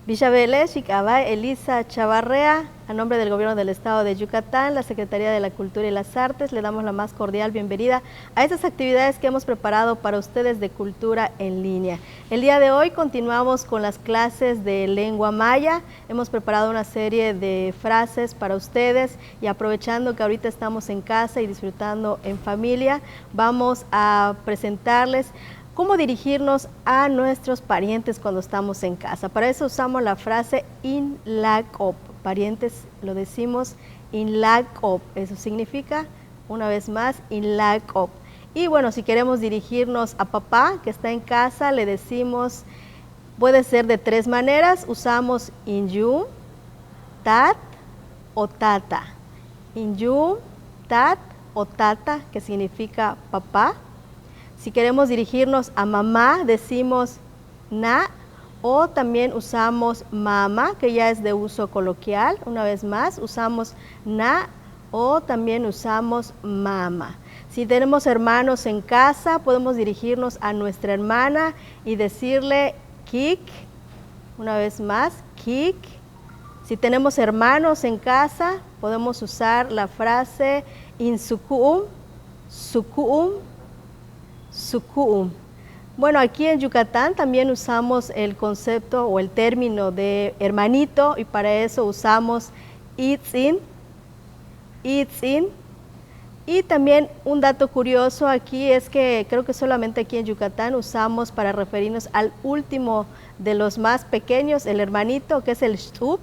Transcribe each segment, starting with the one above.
Villavele, Xicabay, Elisa Chavarrea, a nombre del Gobierno del Estado de Yucatán, la Secretaría de la Cultura y las Artes, le damos la más cordial bienvenida a estas actividades que hemos preparado para ustedes de cultura en línea. El día de hoy continuamos con las clases de lengua maya. Hemos preparado una serie de frases para ustedes y aprovechando que ahorita estamos en casa y disfrutando en familia, vamos a presentarles cómo dirigirnos a nuestros parientes cuando estamos en casa. Para eso usamos la frase inlacop. Parientes lo decimos inlacop. Eso significa, una vez más, inlacop. Y bueno, si queremos dirigirnos a papá que está en casa, le decimos, puede ser de tres maneras. Usamos inyu, tat o tata. Inyu, tat o tata, que significa papá. Si queremos dirigirnos a mamá, decimos na, o también usamos mama, que ya es de uso coloquial. Una vez más, usamos na o también usamos mama. Si tenemos hermanos en casa, podemos dirigirnos a nuestra hermana y decirle kik. Una vez más, kik. Si tenemos hermanos en casa, podemos usar la frase insukuum, sukuum, sukuum. Bueno, aquí en Yucatán también usamos el concepto o el término de hermanito y para eso usamos itzin, itzin. Y también un dato curioso aquí es que creo que solamente aquí en Yucatán usamos para referirnos al último de los más pequeños, el hermanito, que es el shtup,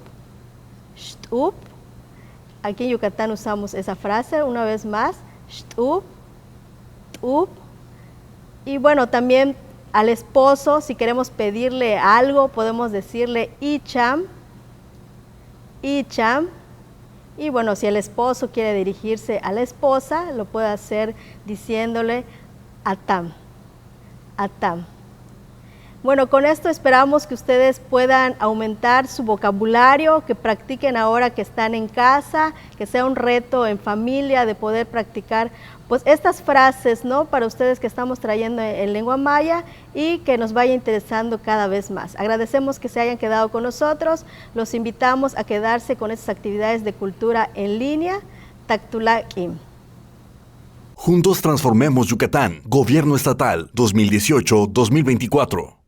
shtup. Aquí en Yucatán usamos esa frase una vez más, shtup, tup. Y bueno, también al esposo, si queremos pedirle algo, podemos decirle icham, icham. Y bueno, si el esposo quiere dirigirse a la esposa, lo puede hacer diciéndole atam, atam. Bueno, con esto esperamos que ustedes puedan aumentar su vocabulario, que practiquen ahora que están en casa, que sea un reto en familia de poder practicar pues estas frases, ¿no? Para ustedes que estamos trayendo en lengua maya y que nos vaya interesando cada vez más. Agradecemos que se hayan quedado con nosotros, los invitamos a quedarse con estas actividades de cultura en línea. Taktulakim. Juntos transformemos Yucatán. Gobierno Estatal 2018-2024.